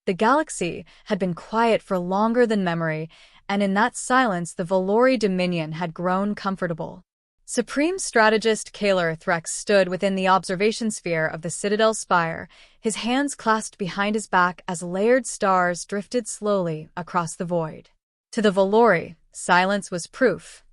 The galaxy had been quiet for longer than memory, and in that silence the Valori Dominion had grown comfortable. Supreme Strategist Kaler Threx stood within the observation sphere of the Citadel spire, his hands clasped behind his back as layered stars drifted slowly across the void. To the Valori, silence was proof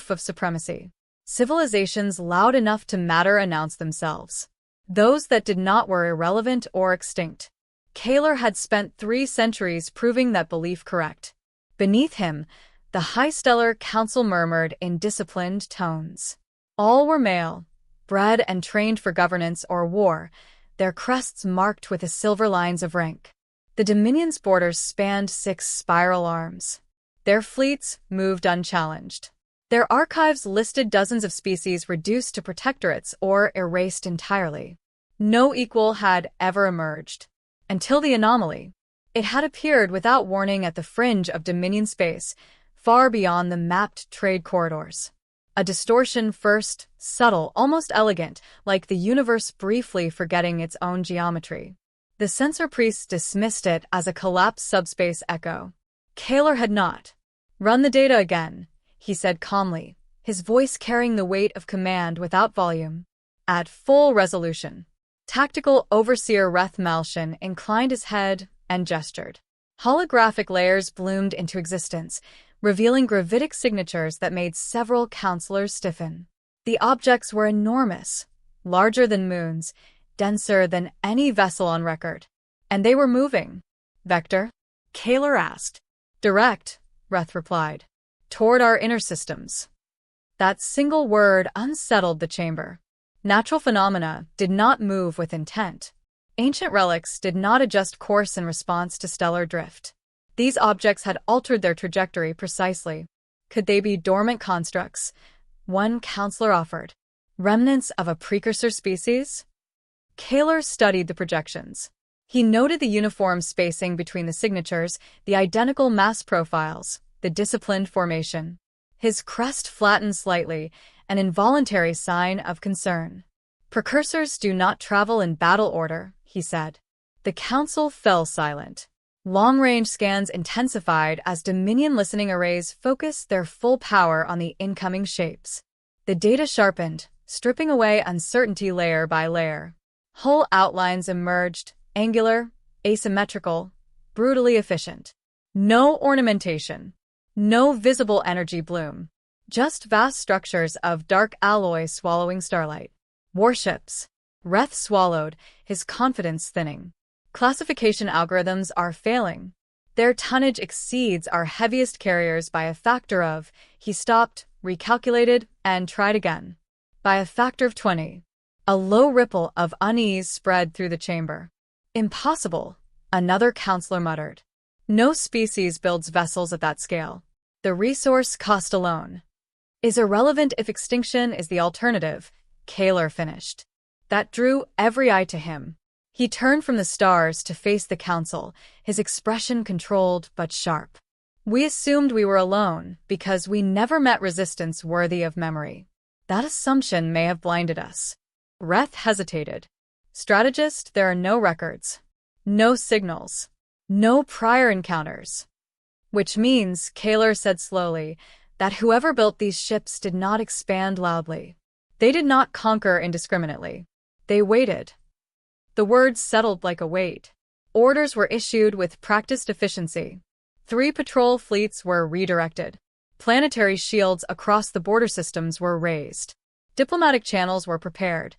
of supremacy. Civilizations loud enough to matter announced themselves. Those that did not were irrelevant or extinct. Kaler had spent 3 centuries proving that belief correct. Beneath him, the High Stellar Council murmured in disciplined tones. All were male, bred and trained for governance or war, their crests marked with the silver lines of rank. The Dominion's borders spanned 6 spiral arms. Their fleets moved unchallenged. Their archives listed dozens of species reduced to protectorates or erased entirely. No equal had ever emerged. Until the anomaly. It had appeared without warning at the fringe of Dominion space, far beyond the mapped trade corridors. A distortion first, subtle, almost elegant, like the universe briefly forgetting its own geometry. The censor priests dismissed it as a collapsed subspace echo. Kaler had not. "Run the data again," he said calmly, his voice carrying the weight of command without volume. "At full resolution." Tactical Overseer Reth Malshin inclined his head and gestured. Holographic layers bloomed into existence, revealing gravitic signatures that made several counselors stiffen. The objects were enormous, larger than moons, denser than any vessel on record. And they were moving. "Vector?" Kaler asked. "Direct," Reth replied. "Toward our inner systems." That single word unsettled the chamber. Natural phenomena did not move with intent. Ancient relics did not adjust course in response to stellar drift. These objects had altered their trajectory precisely. Could they be dormant constructs? One counselor offered. Remnants of a precursor species? Kaler studied the projections. He noted the uniform spacing between the signatures, the identical mass profiles, the disciplined formation. His crest flattened slightly, an involuntary sign of concern. "Precursors do not travel in battle order," he said. The council fell silent. Long-range scans intensified as Dominion listening arrays focused their full power on the incoming shapes. The data sharpened, stripping away uncertainty layer by layer. Hull outlines emerged, angular, asymmetrical, brutally efficient. No ornamentation. No visible energy bloom. Just vast structures of dark alloy swallowing starlight. Warships. Reth swallowed, his confidence thinning. Classification algorithms are failing. Their tonnage exceeds our heaviest carriers by a factor of, he stopped, recalculated, and tried again. By a factor of 20. A low ripple of unease spread through the chamber. "Impossible," another counselor muttered. "No species builds vessels at that scale. The resource cost alone is irrelevant if extinction is the alternative," Kaler finished. That drew every eye to him. He turned from the stars to face the council, his expression controlled but sharp. "We assumed we were alone because we never met resistance worthy of memory. That assumption may have blinded us." Reth hesitated. "Strategist, there are no records. No signals. No prior encounters." "Which means," Kaler said slowly, "that whoever built these ships did not expand loudly. They did not conquer indiscriminately. They waited." The words settled like a weight. Orders were issued with practiced efficiency. 3 patrol fleets were redirected. Planetary shields across the border systems were raised. Diplomatic channels were prepared,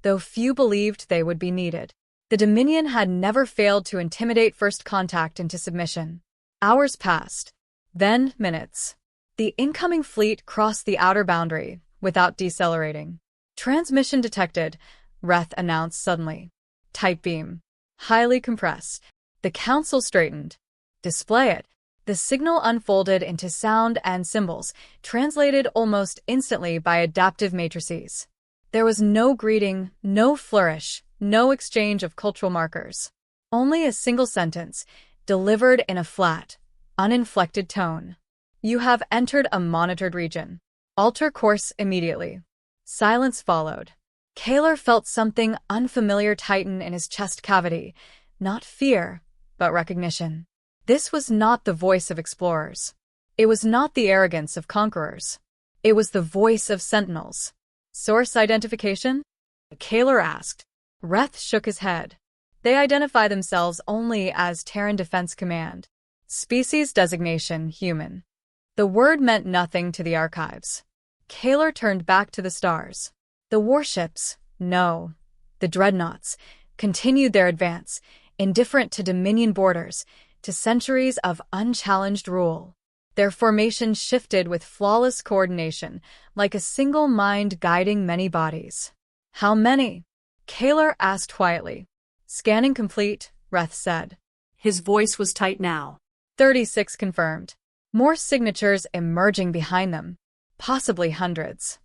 though few believed they would be needed. The Dominion had never failed to intimidate first contact into submission. Hours passed. Then minutes. The incoming fleet crossed the outer boundary, without decelerating. "Transmission detected," Reth announced suddenly. "Type beam. Highly compressed." The council straightened. "Display it." The signal unfolded into sound and symbols, translated almost instantly by adaptive matrices. There was no greeting, no flourish, no exchange of cultural markers. Only a single sentence, delivered in a flat, uninflected tone. "You have entered a monitored region. Alter course immediately." Silence followed. Kaler felt something unfamiliar tighten in his chest cavity. Not fear, but recognition. This was not the voice of explorers. It was not the arrogance of conquerors. It was the voice of sentinels. Source identification? Kaler asked. Reth shook his head. They identify themselves only as Terran Defense Command. Species designation, human. The word meant nothing to the archives. Kaler turned back to the stars. The warships, no. The Dreadnoughts, continued their advance, indifferent to Dominion borders, to centuries of unchallenged rule. Their formation shifted with flawless coordination, like a single mind guiding many bodies. How many? Kaler asked quietly. Scanning complete, Reth said. His voice was tight now. 36 confirmed. More signatures emerging behind them. Possibly hundreds.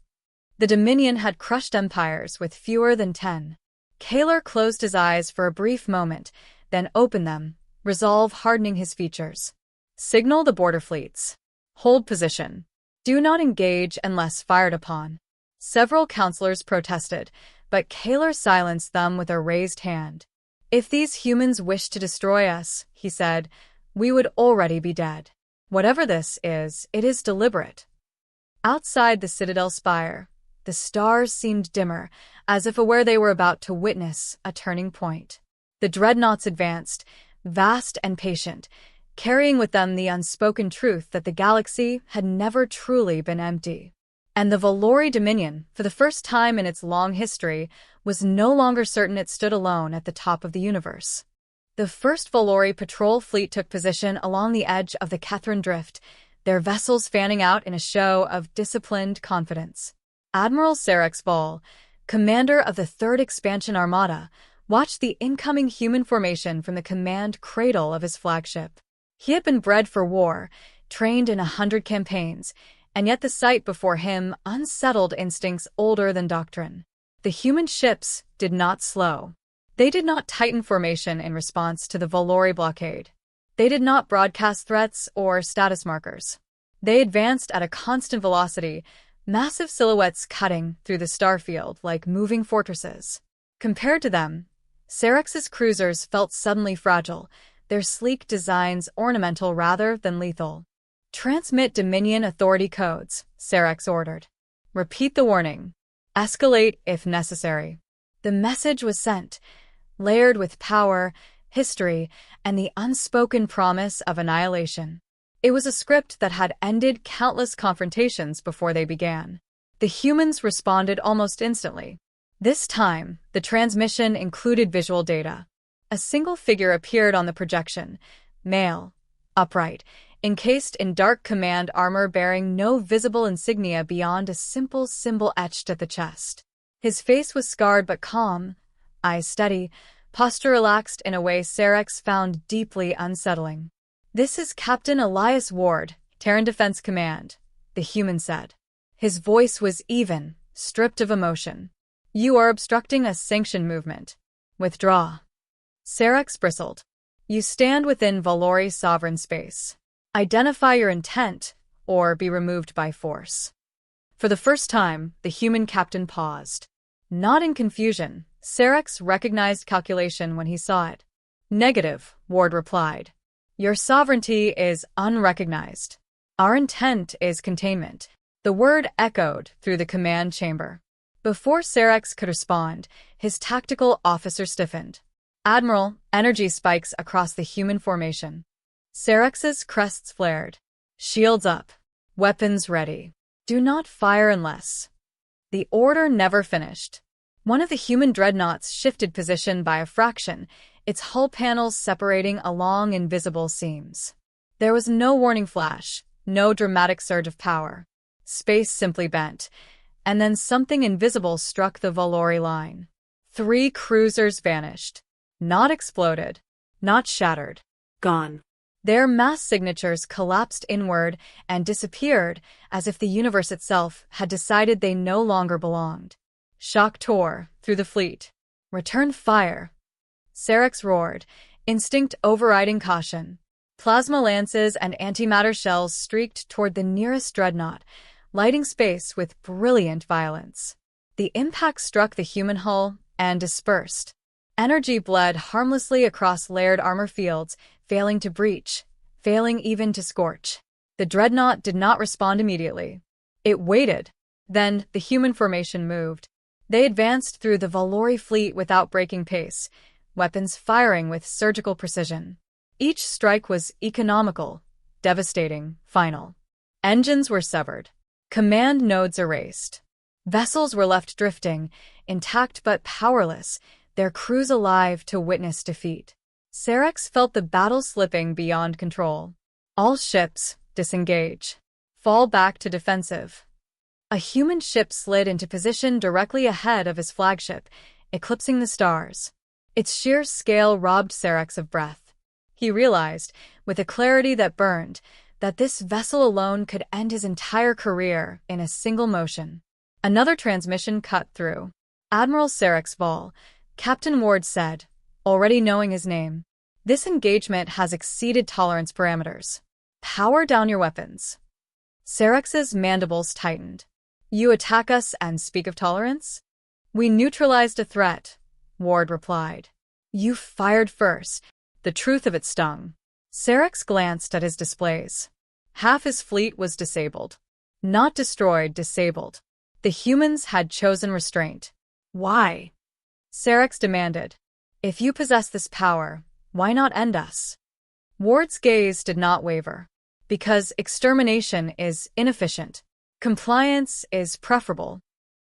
The Dominion had crushed empires with fewer than 10. Kaler closed his eyes for a brief moment, then opened them, resolve hardening his features. Signal the border fleets. Hold position. Do not engage unless fired upon. Several counselors protested, but Kaler silenced them with a raised hand. If these humans wish to destroy us, he said, we would already be dead. Whatever this is, it is deliberate. Outside the Citadel spire, the stars seemed dimmer, as if aware they were about to witness a turning point. The Dreadnoughts advanced, vast and patient, carrying with them the unspoken truth that the galaxy had never truly been empty. And the Valori Dominion, for the first time in its long history, was no longer certain it stood alone at the top of the universe. The first Valori patrol fleet took position along the edge of the Catherine Drift, their vessels fanning out in a show of disciplined confidence. Admiral Serex Ball, commander of the 3rd Expansion Armada, watched the incoming human formation from the command cradle of his flagship. He had been bred for war, trained in 100 campaigns, and yet the sight before him unsettled instincts older than doctrine. The human ships did not slow. They did not tighten formation in response to the Valori blockade. They did not broadcast threats or status markers. They advanced at a constant velocity, massive silhouettes cutting through the starfield like moving fortresses. Compared to them, Serex's cruisers felt suddenly fragile, their sleek designs ornamental rather than lethal. Transmit Dominion Authority codes, Serex ordered. Repeat the warning. Escalate if necessary. The message was sent, layered with power, history, and the unspoken promise of annihilation. It was a script that had ended countless confrontations before they began. The humans responded almost instantly. This time, the transmission included visual data. A single figure appeared on the projection, male, upright, encased in dark command armor bearing no visible insignia beyond a simple symbol etched at the chest. His face was scarred but calm, eyes steady, posture relaxed in a way Serex found deeply unsettling. This is Captain Elias Ward, Terran Defense Command, the human said. His voice was even, stripped of emotion. You are obstructing a sanctioned movement. Withdraw. Serex bristled. You stand within Valori sovereign space. Identify your intent, or be removed by force. For the first time, the human captain paused. Not in confusion, Serex recognized calculation when he saw it. Negative, Ward replied. Your sovereignty is unrecognized. Our intent is containment. The word echoed through the command chamber. Before Serex could respond, his tactical officer stiffened. Admiral, energy spikes across the human formation. Serex's crests flared. Shields up. Weapons ready. Do not fire unless. The order never finished. One of the human dreadnoughts shifted position by a fraction, its hull panels separating along invisible seams. There was no warning flash, no dramatic surge of power. Space simply bent, and then something invisible struck the Valori line. 3 cruisers vanished. Not exploded, not shattered. Gone. Their mass signatures collapsed inward and disappeared as if the universe itself had decided they no longer belonged. Shock tore through the fleet. Return fire. Serex roared, instinct overriding caution. Plasma lances and antimatter shells streaked toward the nearest dreadnought, lighting space with brilliant violence. The impact struck the human hull and dispersed. Energy bled harmlessly across layered armor fields, failing to breach, failing even to scorch. The Dreadnought did not respond immediately. It waited. Then, the human formation moved. They advanced through the Valori fleet without breaking pace, weapons firing with surgical precision. Each strike was economical, devastating, final. Engines were severed. Command nodes erased. Vessels were left drifting, intact but powerless, their crews alive to witness defeat. Cerex felt the battle slipping beyond control. All ships, disengage. Fall back to defensive. A human ship slid into position directly ahead of his flagship, eclipsing the stars. Its sheer scale robbed Cerex of breath. He realized, with a clarity that burned, that this vessel alone could end his entire career in a single motion. Another transmission cut through. Admiral Cerex Vol, Captain Ward said, already knowing his name. This engagement has exceeded tolerance parameters. Power down your weapons. Cerex's mandibles tightened. You attack us and speak of tolerance? We neutralized a threat, Ward replied. You fired first. The truth of it stung. Cerex glanced at his displays. Half his fleet was disabled. Not destroyed, disabled. The humans had chosen restraint. Why? Cerex demanded. If you possess this power, why not end us? Ward's gaze did not waver. Because extermination is inefficient. Compliance is preferable.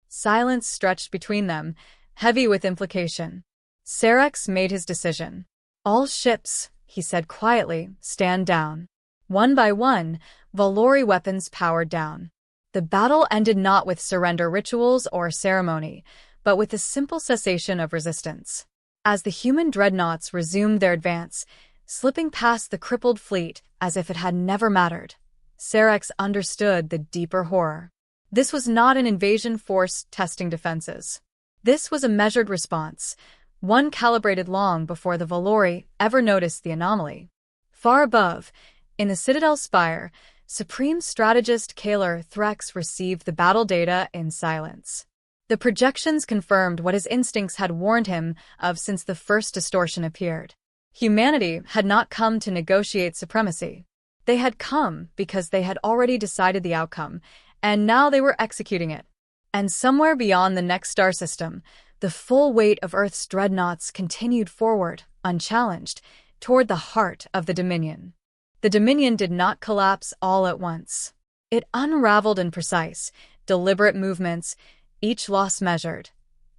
Silence stretched between them, heavy with implication. Cerex made his decision. All ships, he said quietly, stand down. One by one, Valori weapons powered down. The battle ended not with surrender rituals or ceremony, but with the simple cessation of resistance. As the human dreadnoughts resumed their advance, slipping past the crippled fleet as if it had never mattered, Cerex understood the deeper horror. This was not an invasion force testing defenses. This was a measured response, one calibrated long before the Valori ever noticed the anomaly. Far above, in the Citadel spire, Supreme Strategist Kaler Threx received the battle data in silence. The projections confirmed what his instincts had warned him of since the first distortion appeared. Humanity had not come to negotiate supremacy. They had come because they had already decided the outcome, and now they were executing it. And somewhere beyond the next star system, the full weight of Earth's dreadnoughts continued forward, unchallenged, toward the heart of the Dominion. The Dominion did not collapse all at once. It unraveled in precise, deliberate movements, each loss measured,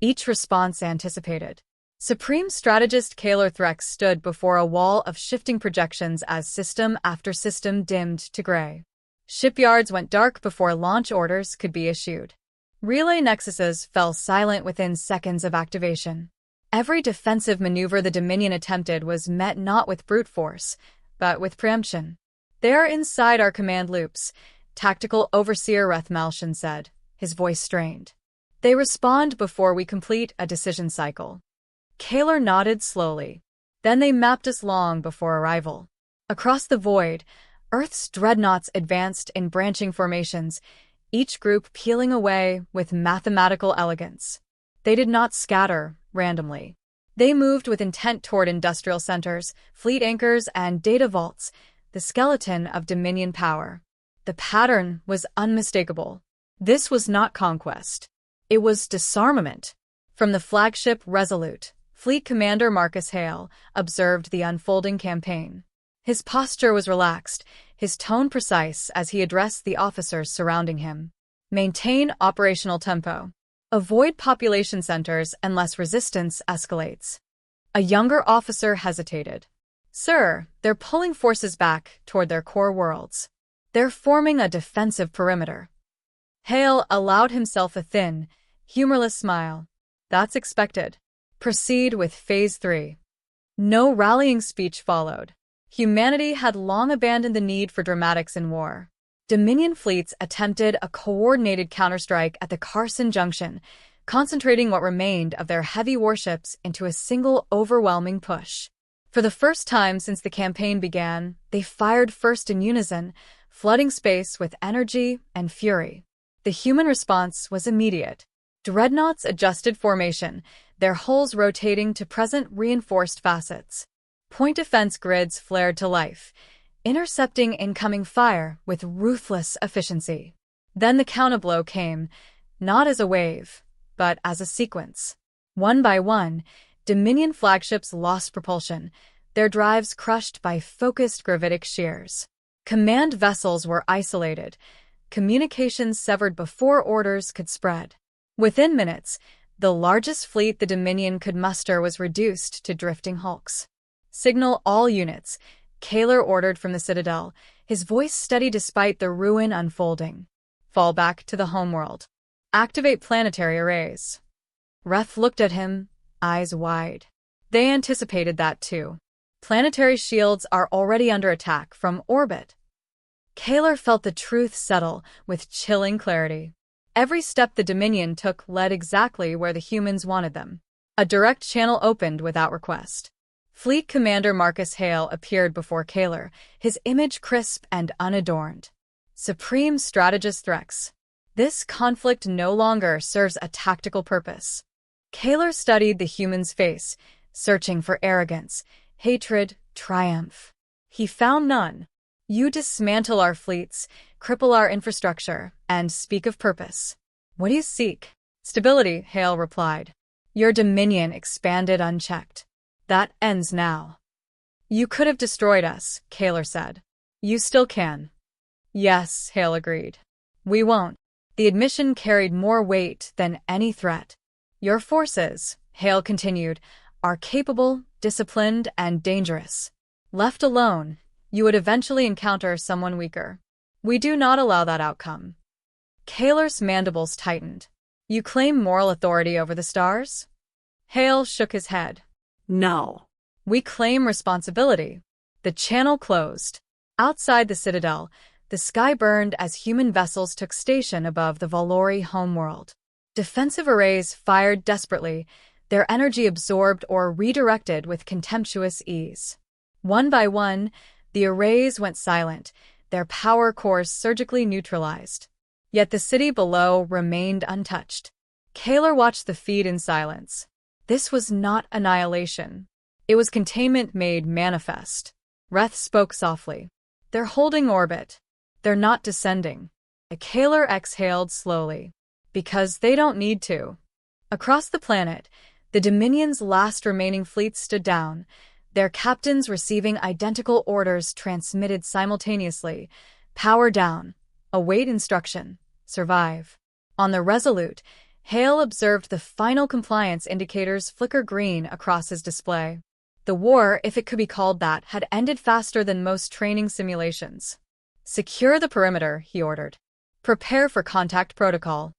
each response anticipated. Supreme Strategist Kaler Threx stood before a wall of shifting projections as system after system dimmed to gray. Shipyards went dark before launch orders could be issued. Relay nexuses fell silent within seconds of activation. Every defensive maneuver the Dominion attempted was met not with brute force, but with preemption. They are inside our command loops, Tactical Overseer Rethmalshan said, his voice strained. They respond before we complete a decision cycle. Kaler nodded slowly. Then they mapped us long before arrival. Across the void, Earth's dreadnoughts advanced in branching formations, each group peeling away with mathematical elegance. They did not scatter randomly. They moved with intent toward industrial centers, fleet anchors, and data vaults, the skeleton of Dominion power. The pattern was unmistakable. This was not conquest. It was disarmament. From the flagship Resolute, Fleet Commander Marcus Hale observed the unfolding campaign. His posture was relaxed, his tone precise as he addressed the officers surrounding him. Maintain operational tempo. Avoid population centers unless resistance escalates. A younger officer hesitated. Sir, they're pulling forces back toward their core worlds. They're forming a defensive perimeter. Hale allowed himself a thin, humorless smile. That's expected. Proceed with Phase 3. No rallying speech followed. Humanity had long abandoned the need for dramatics in war. Dominion fleets attempted a coordinated counterstrike at the Carson Junction, concentrating what remained of their heavy warships into a single overwhelming push. For the first time since the campaign began, they fired first in unison, flooding space with energy and fury. The human response was immediate. Dreadnoughts adjusted formation, their hulls rotating to present reinforced facets. Point defense grids flared to life, intercepting incoming fire with ruthless efficiency. Then the counterblow came, not as a wave, but as a sequence. One by one, Dominion flagships lost propulsion, their drives crushed by focused gravitic shears. Command vessels were isolated, communications severed before orders could spread. Within minutes, the largest fleet the Dominion could muster was reduced to drifting hulks. "Signal all units," Kaler ordered from the Citadel, his voice steady despite the ruin unfolding. "Fall back to the homeworld. Activate planetary arrays." Reth looked at him, eyes wide. They anticipated that too. Planetary shields are already under attack from orbit. Kaler felt the truth settle with chilling clarity. Every step the Dominion took led exactly where the humans wanted them. A direct channel opened without request. Fleet Commander Marcus Hale appeared before Kaler, his image crisp and unadorned. Supreme Strategist Threx. This conflict no longer serves a tactical purpose. Kaler studied the human's face, searching for arrogance, hatred, triumph. He found none. "You dismantle our fleets, cripple our infrastructure, and speak of purpose. What do you seek?" "Stability," Hale replied. "Your dominion expanded unchecked. That ends now." "You could have destroyed us," Kaler said. "You still can." "Yes," Hale agreed. "We won't." The admission carried more weight than any threat. "Your forces," Hale continued, "are capable, disciplined, and dangerous. Left alone, you would eventually encounter someone weaker. We do not allow that outcome." Kaler's mandibles tightened. "You claim moral authority over the stars?" Hale shook his head. No. "We claim responsibility." The channel closed. Outside the Citadel, the sky burned as human vessels took station above the Valori homeworld. Defensive arrays fired desperately, their energy absorbed or redirected with contemptuous ease. One by one, the arrays went silent, their power cores surgically neutralized. Yet the city below remained untouched. Kaler watched the feed in silence. This was not annihilation. It was containment made manifest. Reth spoke softly. "They're holding orbit. They're not descending." Kaler exhaled slowly. "Because they don't need to." Across the planet, the Dominion's last remaining fleets stood down, their captains receiving identical orders transmitted simultaneously. "Power down. Await instruction. Survive." On the Resolute, Hale observed the final compliance indicators flicker green across his display. The war, if it could be called that, had ended faster than most training simulations. "Secure the perimeter," he ordered. "Prepare for contact protocol."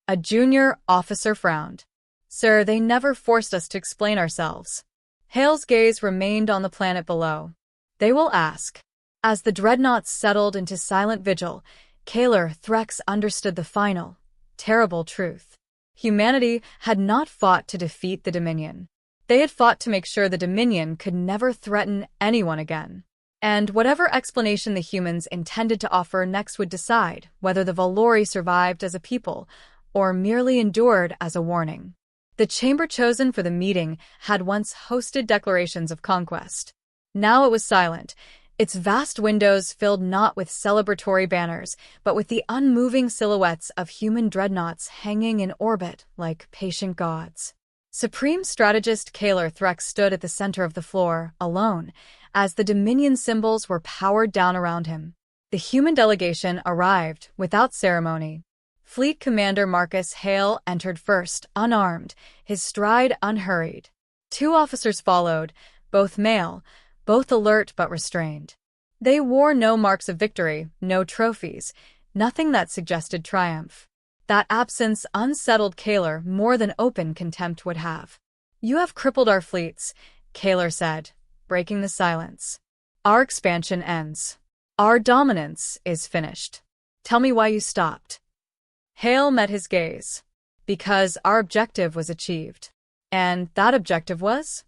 A junior officer frowned. "Sir, they never forced us to explain ourselves." Hale's gaze remained on the planet below. "They will ask." As the dreadnoughts settled into silent vigil, Kaler Threx understood the final, terrible truth. Humanity had not fought to defeat the Dominion. They had fought to make sure the Dominion could never threaten anyone again. And whatever explanation the humans intended to offer next would decide whether the Valori survived as a people or merely endured as a warning. The chamber chosen for the meeting had once hosted declarations of conquest. Now it was silent, its vast windows filled not with celebratory banners, but with the unmoving silhouettes of human dreadnoughts hanging in orbit like patient gods. Supreme Strategist Kaler Threx stood at the center of the floor, alone, as the Dominion symbols were powered down around him. The human delegation arrived without ceremony. Fleet Commander Marcus Hale entered first, unarmed, his stride unhurried. Two officers followed, both male, both alert but restrained. They wore no marks of victory, no trophies, nothing that suggested triumph. That absence unsettled Kaler more than open contempt would have. "You have crippled our fleets," Kaler said, breaking the silence. "Our expansion ends. Our dominance is finished. Tell me why you stopped." Hale met his gaze. "Because our objective was achieved." "And that objective was?"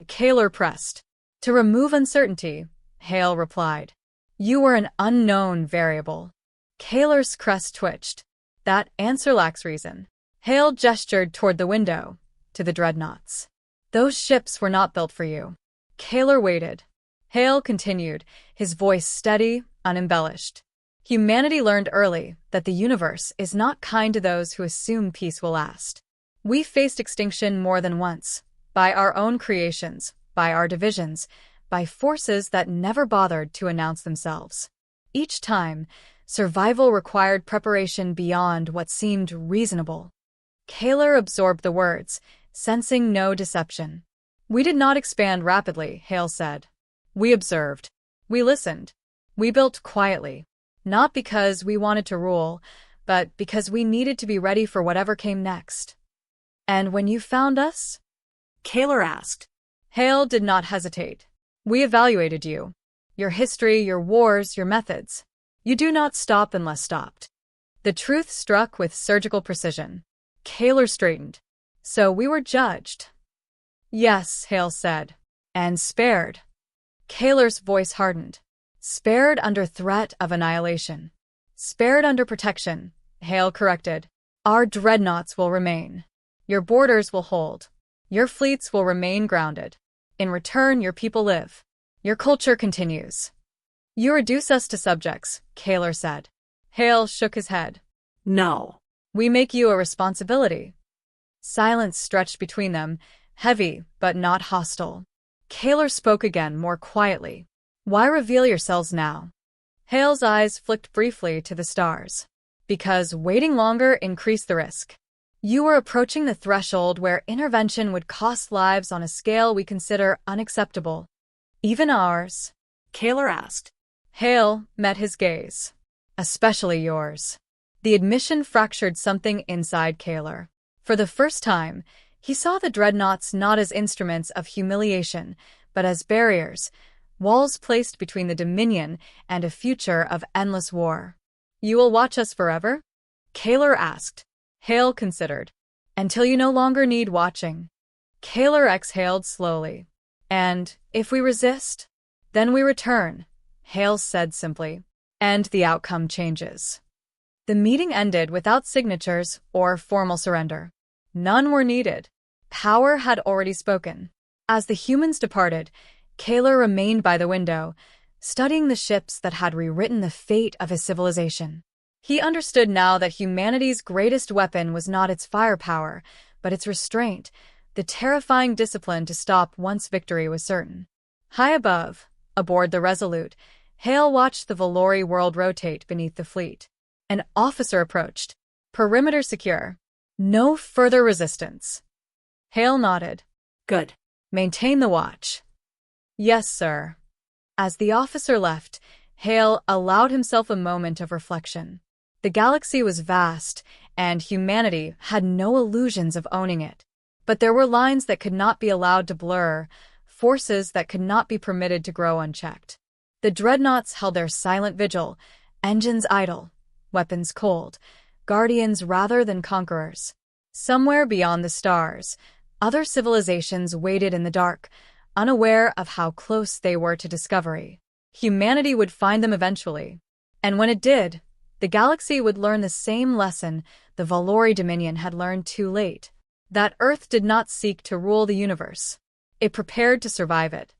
Kaler pressed. "To remove uncertainty," Hale replied. "You were an unknown variable." Kaler's crest twitched. "That answer lacks reason." Hale gestured toward the window, to the Dreadnoughts. Those ships were not built for you. Kaler waited. Hale continued, his voice steady, unembellished. Humanity learned early that the universe is not kind to those who assume peace will last. We faced extinction more than once, by our own creations, by our divisions, by forces that never bothered to announce themselves. Each time, survival required preparation beyond what seemed reasonable. Kaler absorbed the words, sensing no deception. We did not expand rapidly, Hale said. We observed. We listened. We built quietly. Not because we wanted to rule, but because we needed to be ready for whatever came next. And when you found us? Kaler asked. Hale did not hesitate. We evaluated you. Your history, your wars, your methods. You do not stop unless stopped. The truth struck with surgical precision. Kaler straightened. So we were judged. Yes, Hale said. And spared. Kaler's voice hardened. Spared under threat of annihilation. Spared under protection, Hale corrected. Our dreadnoughts will remain. Your borders will hold. Your fleets will remain grounded. In return, your people live. Your culture continues. You reduce us to subjects, Kaler said. Hale shook his head. No. We make you a responsibility. Silence stretched between them, heavy but not hostile. Kaler spoke again more quietly. Why reveal yourselves now? Hale's eyes flicked briefly to the stars. Because waiting longer increased the risk. You were approaching the threshold where intervention would cost lives on a scale we consider unacceptable. Even ours. Kaler asked. Hale met his gaze. Especially yours. The admission fractured something inside Kaler. For the first time, he saw the dreadnoughts not as instruments of humiliation, but as barriers, walls placed between the Dominion and a future of endless war. You will watch us forever? Kaler asked. Hale considered. Until you no longer need watching. Kaler exhaled slowly. And, if we resist? Then we return, Hale said simply. And the outcome changes. The meeting ended without signatures or formal surrender. None were needed. Power had already spoken. As the humans departed, Kaler remained by the window, studying the ships that had rewritten the fate of his civilization. He understood now that humanity's greatest weapon was not its firepower, but its restraint, the terrifying discipline to stop once victory was certain. High above, aboard the Resolute, Hale watched the Valori world rotate beneath the fleet. An officer approached. Perimeter secure. No further resistance. Hale nodded. Good. Maintain the watch. Yes, sir. As the officer left, Hale allowed himself a moment of reflection. The galaxy was vast, and humanity had no illusions of owning it. But there were lines that could not be allowed to blur, forces that could not be permitted to grow unchecked. The dreadnoughts held their silent vigil, engines idle, weapons cold, guardians rather than conquerors. Somewhere beyond the stars, other civilizations waited in the dark, unaware of how close they were to discovery. Humanity would find them eventually. And when it did, the galaxy would learn the same lesson the Valori Dominion had learned too late. That Earth did not seek to rule the universe. It prepared to survive it.